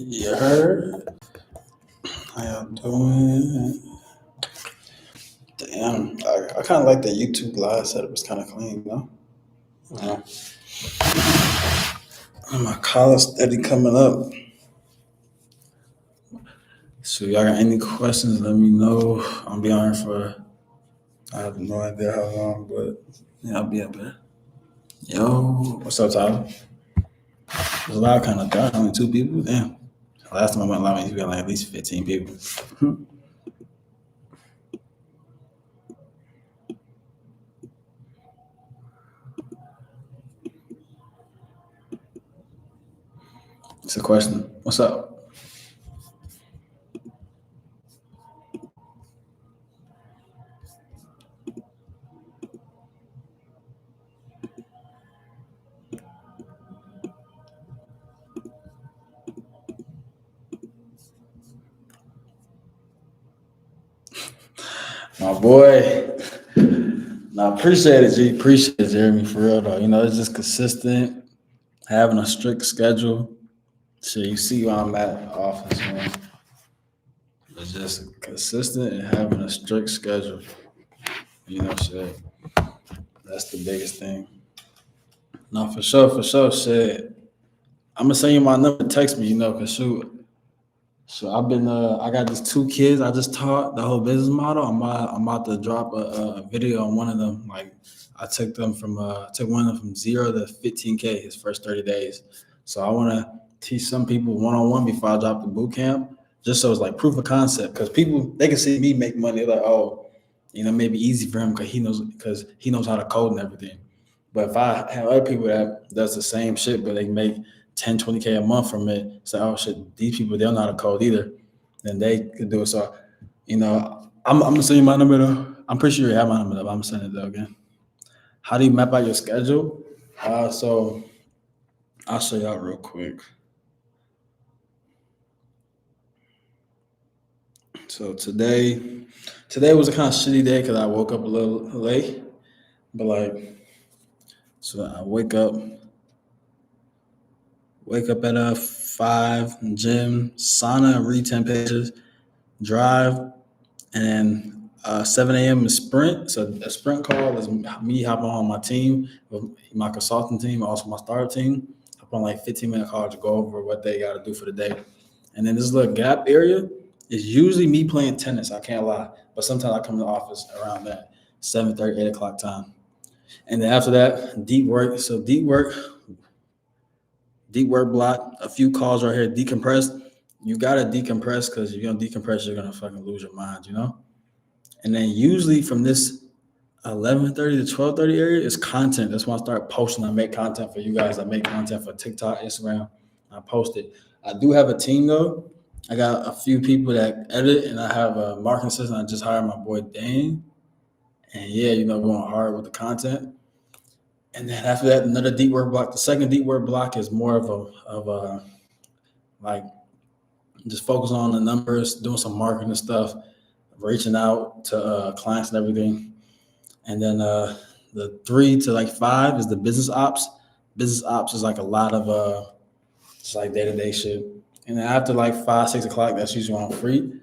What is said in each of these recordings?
You heard? How y'all doing? Damn, I kind of like the YouTube live setup. It's kind of clean, you know? Yeah. My college study coming up. So y'all got any questions, let me know. I'll be on here for, I have no idea how long, but yeah, I'll be up there. Yo, what's up, Tyler? There's a lot kind of dark, only 2 people. Damn. Last time I went live, we got like at least 15 people. It's a question. What's up? My boy. No, appreciate it, G. Appreciate it, Jeremy, for real though. You know, it's just consistent, having a strict schedule. So you see where I'm at in the office, man. It's just consistent and having a strict schedule. You know, shit. That's the biggest thing. No, for sure, shit. I'm gonna send you my number, text me, you know, cause shoot. So I've been, I got these 2 kids. I just taught the whole business model. I'm about to drop a video on one of them. Like I took one of them from 0 to 15K his first 30 days. So I want to teach some people one-on-one before I drop the boot camp, just so it's like proof of concept. Because people, they can see me make money. They're like, oh, you know, maybe easy for him because he knows how to code and everything. But if I have other people that does the same shit, but they make 10, 20K a month from it, so oh shit, these people, they don't know how to code either, then they could do it. So, you know, I'm gonna send you my number though. I'm pretty sure you have my number though, but I'm gonna send it though again. How do you map out your schedule? So I'll show you out real quick. So today was a kind of shitty day because I woke up a little late, but like, so I wake up at 5, gym, sauna, read 10 pages, drive, and then 7 a.m. is sprint. So a sprint call is me hopping on my team, my consulting team, also my startup team. Hop on like 15-minute call to go over what they got to do for the day. And then this little gap area is usually me playing tennis. I can't lie, but sometimes I come to the office around that 7:30, 8 o'clock time. And then after that, deep work. So deep work block, a few calls right here, decompress. You gotta decompress because you're gonna decompress, you're gonna fucking lose your mind, you know? And then usually from this 11:30 to 12:30 area is content. That's when I start posting. I make content for you guys. I make content for TikTok, Instagram. I post it. I do have a team though. I got a few people that edit, and I have a marketing assistant. I just hired my boy Dane. And yeah, you know, going hard with the content. And then after that, another deep work block. The second deep work block is more of a like just focus on the numbers, doing some marketing stuff, reaching out to clients and everything. And then the 3 to like 5 is the business ops. Business ops is like a lot of it's like day-to-day shit. And then after like 5, 6 o'clock, that's usually when I'm free.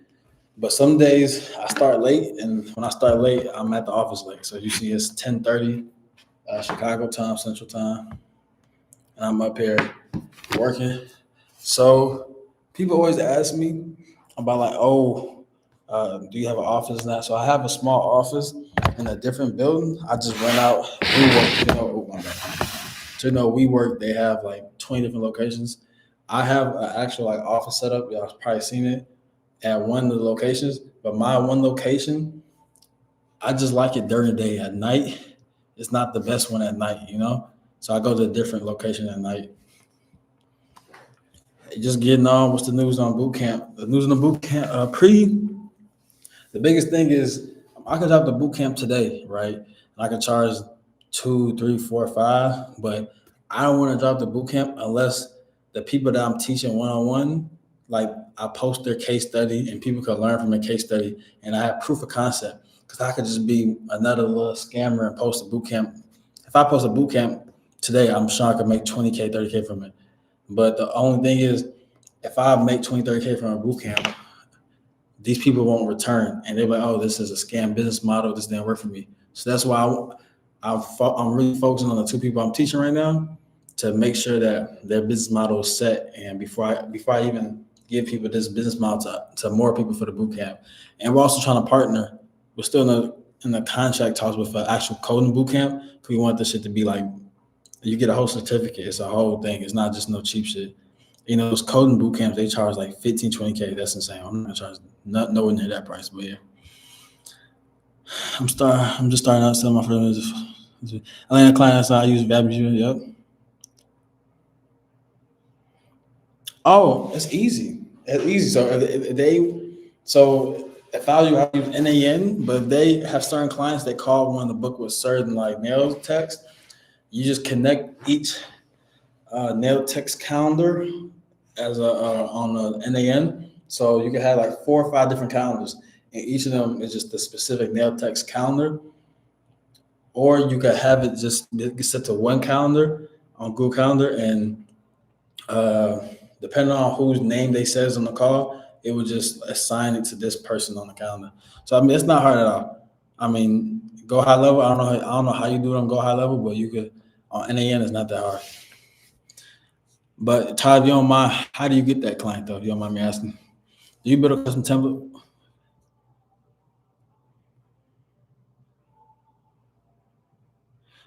But some days I start late, and when I start late, I'm at the office late. So you see it's 10:30 Chicago time, Central time, and I'm up here working. So people always ask me about like, oh, do you have an office now? So I have a small office in a different building. I just rent out WeWork. WeWork, they have like 20 different locations. I have an actual like office setup. Y'all probably seen it at one of the locations, but my one location, I just like it during the day. At night, it's not the best one at night, you know? So I go to a different location at night. Just getting on, what's the news on boot camp? The news on the boot camp, the biggest thing is I can drop the boot camp today, right? And I can charge 2, 3, 4, 5, but I don't want to drop the boot camp unless the people that I'm teaching one-on-one, like I post their case study and people can learn from their case study, and I have proof of concept. Because I could just be another little scammer and post a boot camp. If I post a boot camp today, I'm sure I could make 20K, 30K from it. But the only thing is, if I make 20, 30K from a boot camp, these people won't return. And they're like, oh, this is a scam business model. This didn't work for me. So that's why I'm really focusing on the two people I'm teaching right now to make sure that their business model is set. And before I even give people this business model to more people for the boot camp. And we're also trying to partner. We're still in the contract talks with an actual coding boot camp because we want this shit to be like, you get a whole certificate. It's a whole thing. It's not just no cheap shit. Those coding boot camps, they charge like 15, 20K. That's insane. I'm not charging nowhere near that price, but yeah. I'm just starting out selling my first. I think a client that's I use Vabiju. Yep. Oh, it's easy. It's easy. If I use NAN, but they have certain clients that call one of the book with certain like nail text. You just connect each nail text calendar as on a NAN. So you can have like 4 or 5 different calendars, and each of them is just the specific nail text calendar. Or you could have it just get set to one calendar on Google Calendar, and depending on whose name they says on the call, it would just assign it to this person on the calendar. So I mean, it's not hard at all. I mean, go high level. I don't know how you do it on Go High Level, but you could on NAN. It's not that hard. But Todd, if you don't mind, how do you get that client though? If you don't mind me asking, do you build a custom template?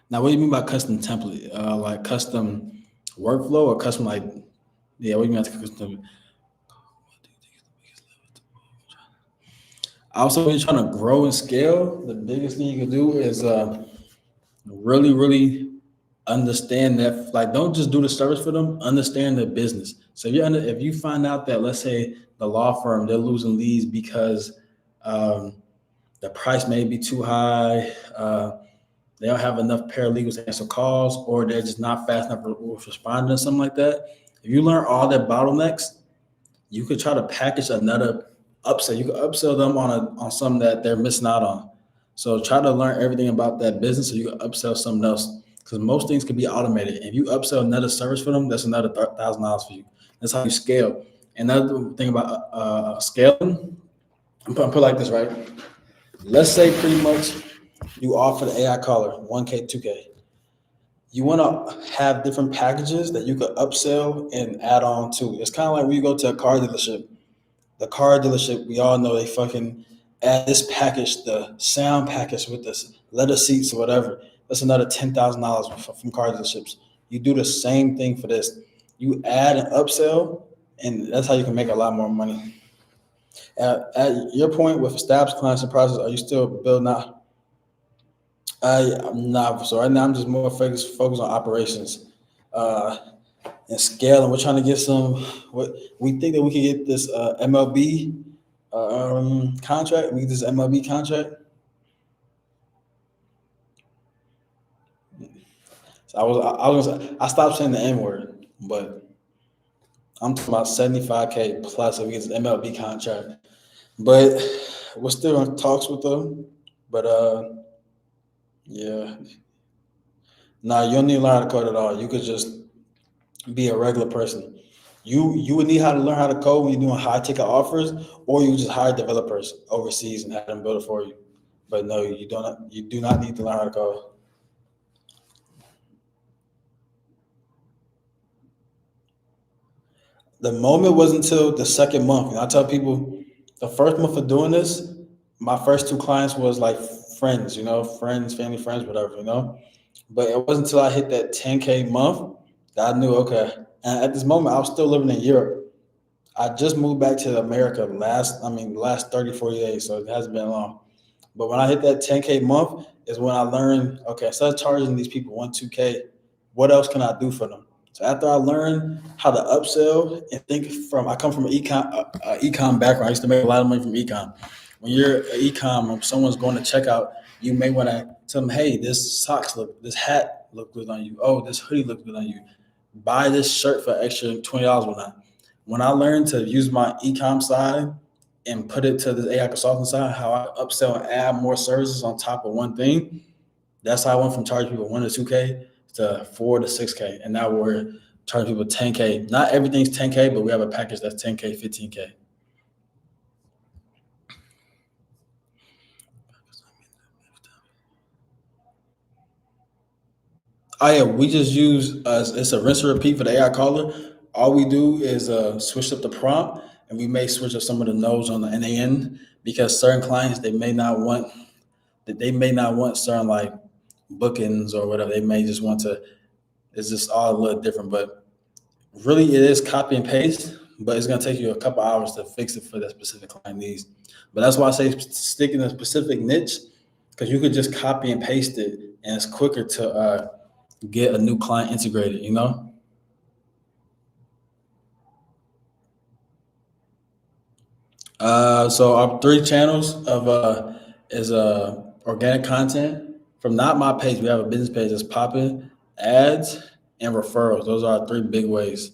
Now, what do you mean by custom template? Like custom workflow or custom like? Yeah, what do you mean by custom? Also, when you're trying to grow and scale, the biggest thing you can do is really, really understand that. Like, don't just do the service for them. Understand the business. So if you find out that, let's say, the law firm they're losing leads because the price may be too high, they don't have enough paralegals to answer calls, or they're just not fast enough with responding to something like that. If you learn all their bottlenecks, you could try to package another upsell. You could upsell them on something that they're missing out on. So try to learn everything about that business so you can upsell something else. Because most things can be automated. If you upsell another service for them, that's another $1,000 for you. That's how you scale. Another thing about scaling, I'm put like this, right? Let's say pretty much you offer the AI caller 1K, 2K. You want to have different packages that you could upsell and add on to. It's kind of like when you go to a car dealership. The car dealership, we all know they fucking add this package, the sound package with this leather seats or whatever. That's another $10,000 from car dealerships. You do the same thing for this. You add an upsell, and that's how you can make a lot more money. At your point with established clients and process, are you still building out? I'm not. So right now, I'm just more focused on operations and scale. And we're trying to get some. What we think that we can get this MLB contract. We get this MLB contract. So I stopped saying the N word, but I'm talking about 75K plus if we get this MLB contract. But we're still in talks with them. But yeah. Nah, you don't need to learn how to code at all. You could just be a regular person. You would need how to learn how to code when you're doing high ticket offers, or you just hire developers overseas and have them build it for you. But no, you don't. You do not need to learn how to code. The moment wasn't until the second month. And I tell people, the first month of doing this, my first 2 clients was like friends, friends, family, friends, whatever, But it wasn't until I hit that 10K month that I knew, okay. And at this moment, I was still living in Europe. I just moved back to America last 30, 40 days, so it hasn't been long. But when I hit that 10K month is when I learned, okay, instead of charging these people 2K, what else can I do for them? So after I learned how to upsell and I come from an ecom background. I used to make a lot of money from ecom. When you're an ecom, if someone's going to checkout, you may want to tell them, hey, this hat look good on you. Oh, this hoodie looks good on you. Buy this shirt for extra $20 whatnot. When I learned to use my ecom side and put it to the AI consulting side, how I upsell and add more services on top of one thing, that's how I went from charging people 1 to 2K to 4 to 6K. And now we're charging people 10K. Not everything's 10K, but we have a package that's 10K, 15K. Oh yeah, we just use it's a rinse and repeat for the AI caller. All we do is switch up the prompt, and we may switch up some of the nodes on the NAN because certain clients they may not want certain like bookings or whatever. They may just want to. It's just all a little different, but really it is copy and paste. But it's gonna take you a couple hours to fix it for that specific client needs. But that's why I say stick in a specific niche because you could just copy and paste it, and it's quicker to get a new client integrated. You know. So our three channels of is organic content from not my page. We have a business page that's popping, ads, and referrals. Those are our three big ways.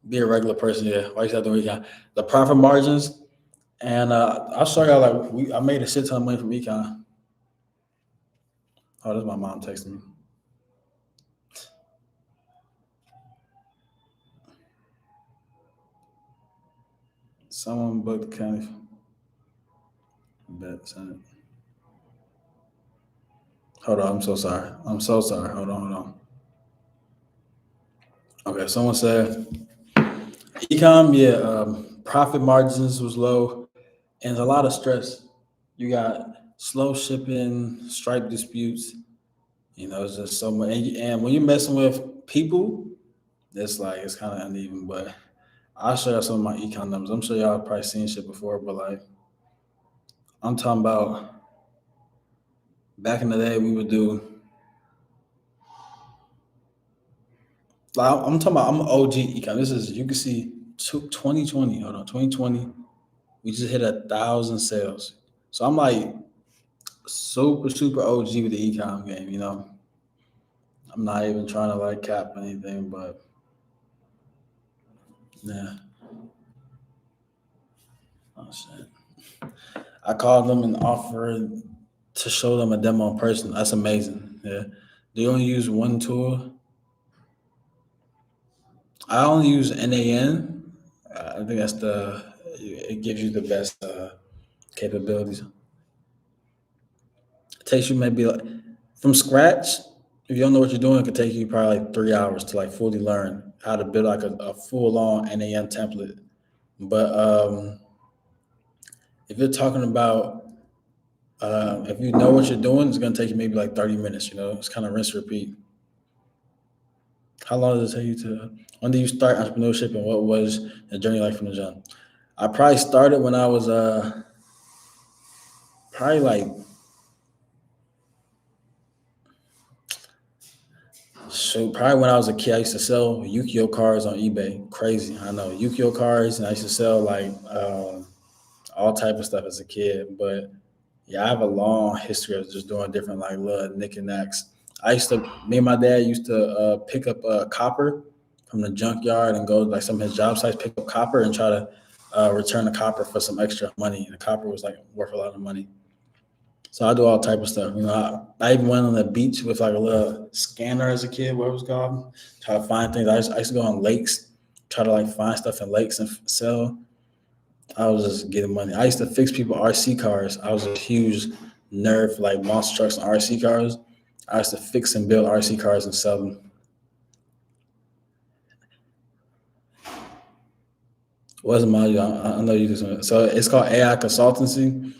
Be a regular person, yeah. Why you have to econ? The profit margins, and I'll show y'all I made a shit ton of money from econ. Oh, that's my mom texting me. Someone booked county. Bet send it. Hold on, I'm so sorry. I'm so sorry. Hold on. Okay, someone said ecom, yeah, profit margins was low, and a lot of stress. You got slow shipping, Stripe disputes. You know, it's just so much. And when you're messing with people, it's kind of uneven. But I'll show you some of my econ numbers. I'm sure y'all have probably seen shit before, but like I'm talking about back in the day, we would do. Like, I'm talking about. I'm an OG econ. This is you can see 2020. Hold on, 2020. We just hit 1,000 sales. So I'm like super OG with the ecom game. You know, I'm not even trying to like cap anything, but yeah. Oh shit. I called them and offered to show them a demo in person. That's amazing. Yeah. Do you only use one tool? I only use NAN. I think that's it gives you the best capabilities. It takes you maybe like from scratch. If you don't know what you're doing, it could take you probably like 3 hours to like fully learn how to build like a full on NAN template. But if you're talking about if you know what you're doing, it's gonna take you maybe like 30 minutes. You know, it's kind of rinse repeat. How long does it take you to? When did you start entrepreneurship, and what was the journey like from the jump? I probably started when I was probably like probably when I was a kid. I used to sell Yukio cars on eBay. Crazy, I know Yukio cars, and I used to sell like all type of stuff as a kid. But yeah, I have a long history of just doing different like little knickknacks. Me and my dad used to pick up copper from the junkyard and go like some of his job sites, pick up copper and try to return the copper for some extra money. And the copper was like worth a lot of money. So I do all type of stuff. You know, I even went on the beach with like a little scanner as a kid, what it was called, try to find things. I used to go on lakes, try to like find stuff in lakes and sell. I was just getting money. I used to fix people RC cars. I was a huge nerd for like monster trucks and RC cars. I used to fix and build RC cars and sell them. Wasn't my, I know you do something. So it's called AI consultancy.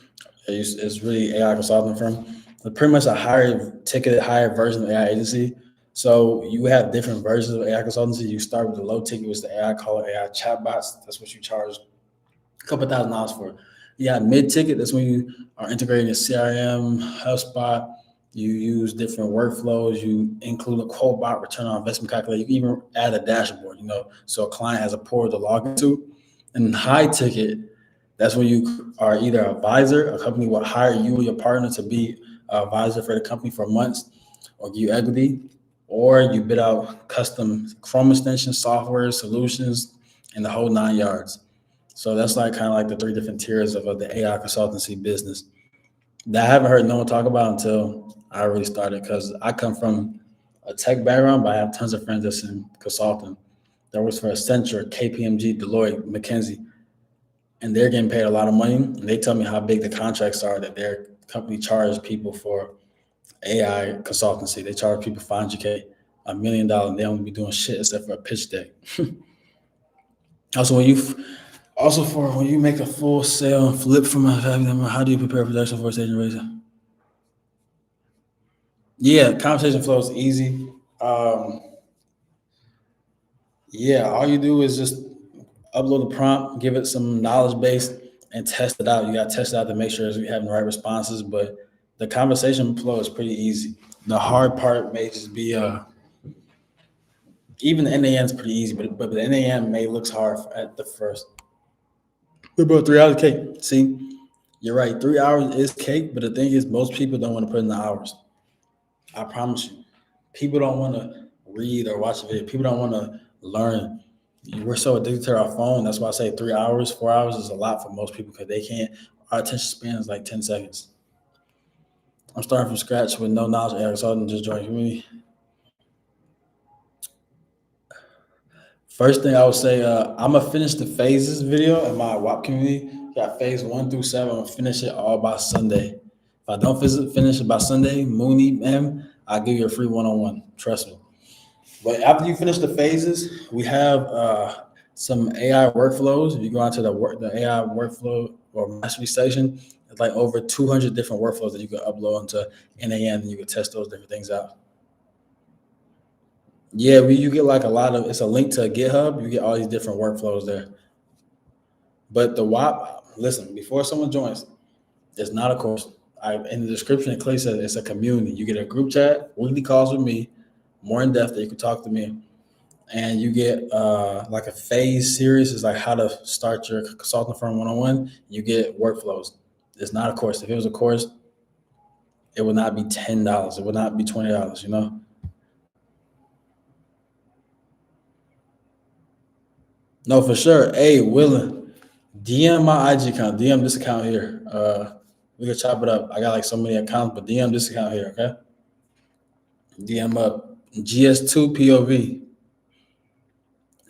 It's really AI consulting firm. It's pretty much a higher version of AI agency. So you have different versions of AI consultancy. You start with the low ticket, which is the AI call it AI chatbots. That's what you charge a couple $1,000s for. Yeah, mid ticket. That's when you are integrating a CRM, HubSpot. You use different workflows. You include a quote bot, return on investment calculator. You can even add a dashboard. You know, so a client has a portal to log into. And high ticket, that's when you are either an advisor. A company will hire you or your partner to be an advisor for the company for months, or give you equity, or you bid out custom Chrome extension software solutions and the whole 9 yards. So that's like kind of like the three different tiers of the AI consultancy business that I haven't heard no one talk about until I really started because I come from a tech background, but I have tons of friends that's in consulting. That works for Accenture, KPMG, Deloitte, McKinsey, and they're getting paid a lot of money. And they tell me how big the contracts are that their company charges people for AI consultancy. They charge people 500K, $1 million, and they don't be doing shit except for a pitch deck. Also, when you make a full sale and flip from a how do you prepare production for a stage raising? Yeah, conversation flow is easy. Um, yeah, all you do is just upload the prompt, give it some knowledge base, and test it out. You got to test it out to make sure you're having the right responses. But the conversation flow is pretty easy. The hard part may just be even the NAN is pretty easy, but the NAN may looks hard at the first. What about 3 hours cake? See, you're right. 3 hours is cake, but the thing is, most people don't want to put in the hours. I promise you, people don't want to read or watch a video. People don't want to learn. We're so addicted to our phone. That's why I say 3 hours, 4 hours is a lot for most people because they can't. Our attention span is like 10 seconds. I'm starting from scratch with no knowledge of AI consulting, just join community. First thing I would say, I'm gonna finish the phases video in my WAP community. Got phase 1 through 7. I'm gonna finish it all by Sunday. If I don't finish it by Sunday, Mooney M, I'll give you a free one-on-one. Trust me. But after you finish the phases, we have some AI workflows. If you go onto the AI workflow or mastery section, it's like over 200 different workflows that you can upload into NAN, and you can test those different things out. Yeah, you get like a lot of. It's a link to GitHub. You get all these different workflows there. But the WAP, listen, before someone joins, it's not a course. In the description, it clearly says it's a community. You get a group chat, weekly calls with me, more in depth that you can talk to me, and you get like a phase series. Is like how to start your consulting firm one-on-one. You get workflows. It's not a course. If it was a course, it would not be $10. It would not be $20. You know. No, for sure. Hey, Willing, DM my IG account. DM this account here. We can chop it up. I got like so many accounts, but DM this account here, okay? DM up GS2 POV,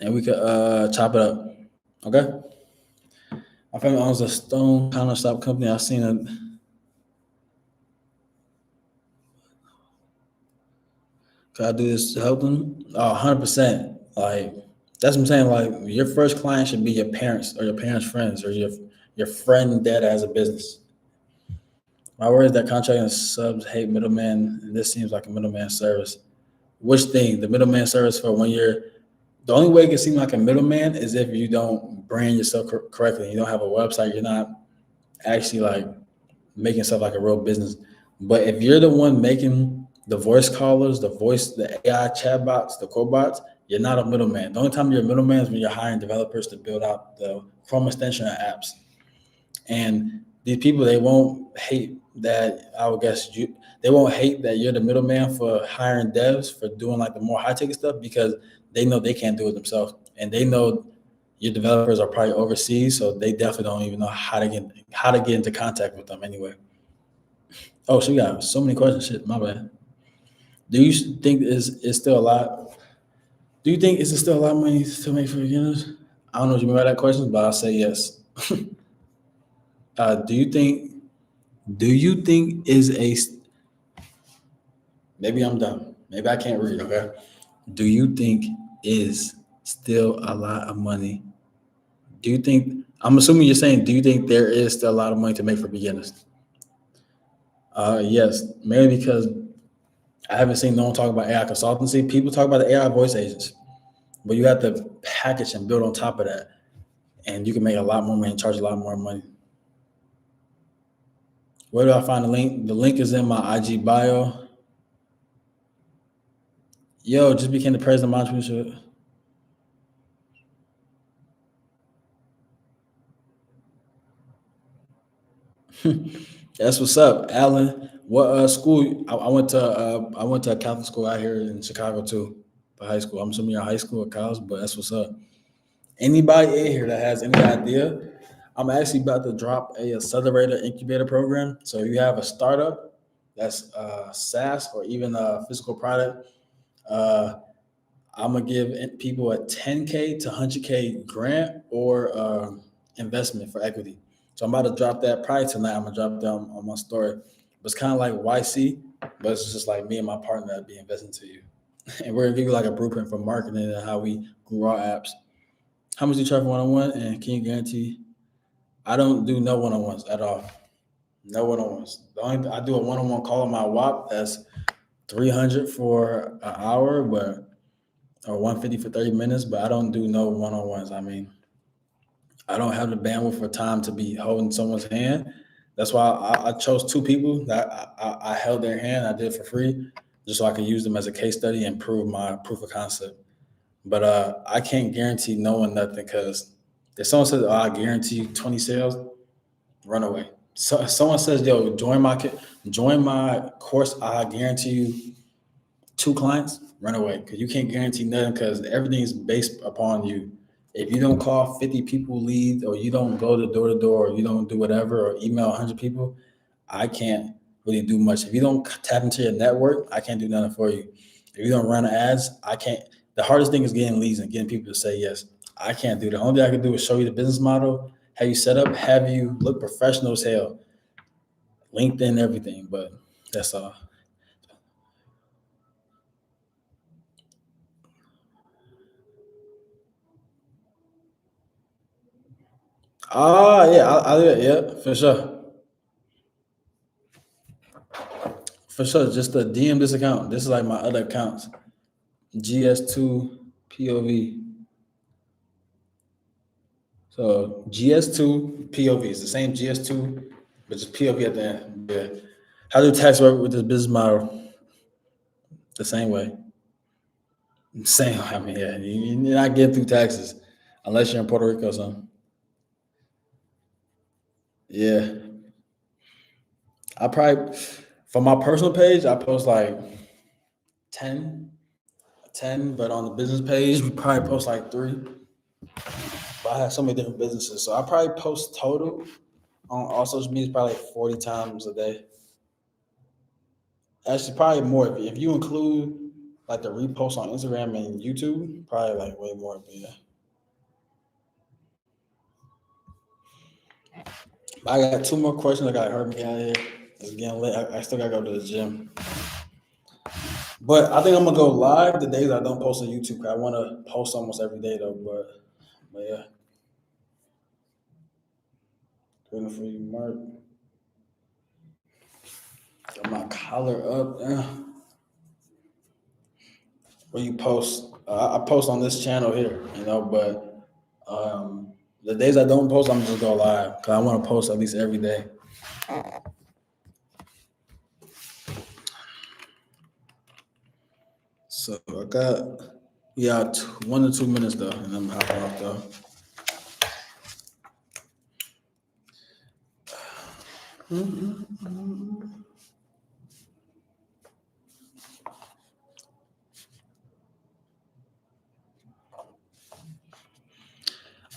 and we could chop it up, okay? My family owns a stone counter shop company. I've seen it. Could I do this to help them? Oh, 100%. Like, that's what I'm saying. Like, your first client should be your parents or your parents' friends or your friend that has a business. My word is that contracting subs hate middleman, and this seems like a middleman service. Which thing? The middleman service for when you're the only way it can seem like a middleman is if you don't brand yourself correctly. You don't have a website. You're not actually like making stuff like a real business. But if you're the one making the voice callers, the AI chatbots, the cobots, you're not a middleman. The only time you're a middleman is when you're hiring developers to build out the Chrome extension of apps. And these people, they won't hate that. I would guess they won't hate that you're the middleman for hiring devs for doing like the more high ticket stuff because they know they can't do it themselves, and they know your developers are probably overseas, so they definitely don't even know how to get into contact with them anyway. Oh, so we got so many questions. Shit, my bad. Do you think is still a lot? Do you think is it still a lot of money to make for beginners? I don't know what you mean by that question, but I'll say yes. Do you think? Do you think is a? Maybe I'm dumb. Maybe I can't read. Okay. Do you think is still a lot of money? Do you think? I'm assuming you're saying. Do you think there is still a lot of money to make for beginners? Yes, mainly because I haven't seen no one talk about AI consultancy. People talk about the AI voice agents, but you have to package and build on top of that, and you can make a lot more money and charge a lot more money. Where do I find the link? The link is in my IG bio. Yo, just became the president of entrepreneurship. That's what's up, Alan. What school? I went to a Catholic school out here in Chicago too, for high school. I'm assuming you're high school or college, but that's what's up. Anybody in here that has any idea? I'm actually about to drop a accelerator incubator program. So you have a startup that's SaaS or even a physical product. Uh, I'm gonna give people a 10K to 100K grant or investment for equity. So I'm about to drop that probably tonight. I'm gonna drop that on my story. But it's kind of like YC, but it's just like me and my partner that be investing to you, and we're gonna give you like a blueprint for marketing and how we grew our apps. How much do you charge for one-on-one? And can you guarantee? I don't do no one-on-ones at all. No one-on-ones. The only I do a one-on-one call on my WAP. That's 300 for an hour, but or 150 for 30 minutes. But I don't do no one-on-ones. I mean, I don't have the bandwidth for time to be holding someone's hand. That's why I chose two people that I held their hand. I did it for free, just so I could use them as a case study and prove my proof of concept. But I can't guarantee no one nothing because if someone says, "Oh, I guarantee you 20 sales," run away. So if someone says, "Yo, join my course, I guarantee you two clients," run away because you can't guarantee nothing because everything is based upon you. If you don't call 50 people leads or you don't go to door or you don't do whatever or email 100 people, I can't really do much. If you don't tap into your network, I can't do nothing for you. If you don't run ads, I can't. The hardest thing is getting leads and getting people to say yes. I can't do that. The only thing I can do is show you the business model, have you set up, have you look professional as hell, LinkedIn, everything. But that's all. Yeah, I'll do it. Yeah, for sure. For sure. Just DM this account. This is like my other accounts. GS2 POV. So GS2 POV is the same GS2, but just POV at the end. Yeah. How do tax work with this business model? The same way. Same. I mean, yeah, you're not getting through taxes unless you're in Puerto Rico or something. Yeah. I probably, for my personal page, I post like 10, 10, but on the business page, we probably post like three. But I have so many different businesses. So I probably post total on all social media probably like 40 times a day. Actually, probably more. If you include like the reposts on Instagram and YouTube, probably like way more. But yeah, I got two more questions. I got hurt me out here. It's getting late. I still gotta go to the gym. But I think I'm gonna go live the days I don't post on YouTube. 'Cause I want to post almost every day though. But yeah, waiting for you, Mark. Got my collar up. Where you post? I post on this channel here, but the days I don't post, I'm just go live because I want to post at least every day. So I got 1 to 2 minutes though, and I'm hopping off though.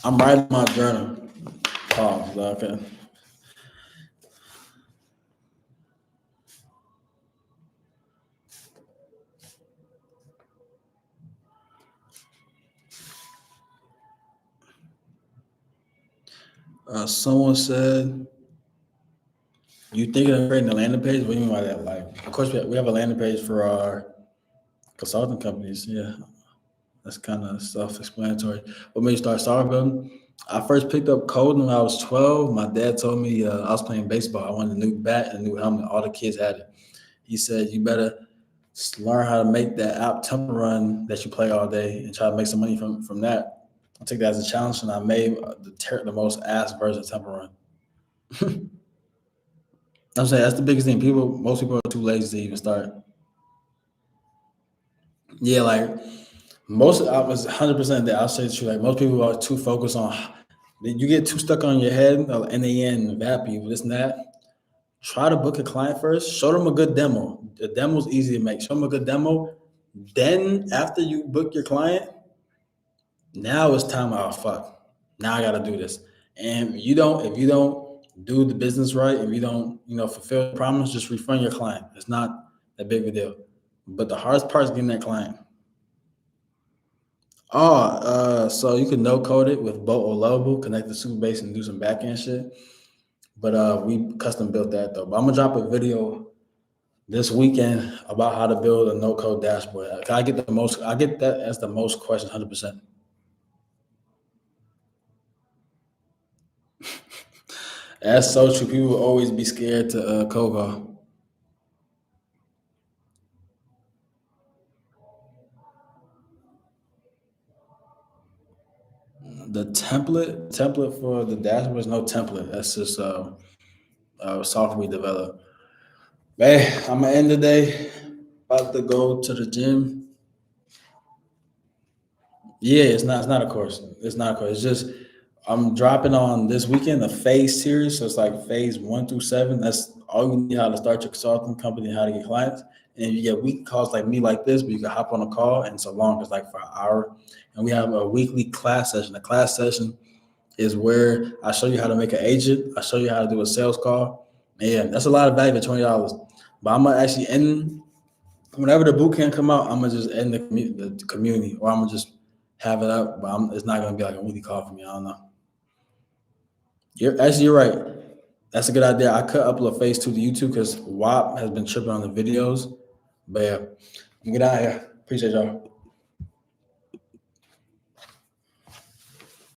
I'm writing my journal. Pause. Okay. Someone said, "You thinking of creating a landing page? What do you mean by that? Like, of course, we have a landing page for our consulting companies. Yeah, that's kind of self-explanatory. What made you start building? I first picked up coding when I was 12. My dad told me I was playing baseball. I wanted a new bat and a new helmet. All the kids had it. He said, "You better learn how to make that app Temple Run that you play all day and try to make some money from that." I took that as a challenge and I made the most ass version of Temple Run. I'm saying that's the biggest thing. Most people are too lazy to even start. Yeah, like I was 100% that. I'll say the truth. Like most people are too focused on, you get too stuck on your head, NAN, VAPI, this and that. Try to book a client first. Show them a good demo. The demo's easy to make. Show them a good demo. Then after you book your client, now it's time. Oh fuck! Now I got to do this. And if you don't do the business right, if you don't, fulfill the promise, just refund your client. It's not that big of a deal. But the hardest part is getting that client. So you can no code it with Boat or Lovable, connect the super base and do some back end shit. But we custom built that though. But I'm gonna drop a video this weekend about how to build a no code dashboard. I get that as the most questions, 100%. That's so true. People will always be scared to code call. The template for the dashboard is no template. That's just software we develop. Man, I'm gonna end the day. About to go to the gym. Yeah, it's not a course. It's not a course. It's just I'm dropping on this weekend a phase series. So it's like phase 1 through 7. That's all you need, how to start your consulting company and how to get clients. And you get weekly calls like me like this, but you can hop on a call and so long it's like for an hour. And we have a weekly class session. The class session is where I show you how to make an agent. I show you how to do a sales call. And yeah, that's a lot of value for $20. But I'm gonna actually end whenever the boot camp come out. I'm gonna just end the community, or I'm gonna just have it up. But it's not gonna be like a weekly call for me. I don't know. You're right. That's a good idea. I could upload phase 2 to YouTube because WAP has been tripping on the videos. But yeah, get out of here. Appreciate y'all.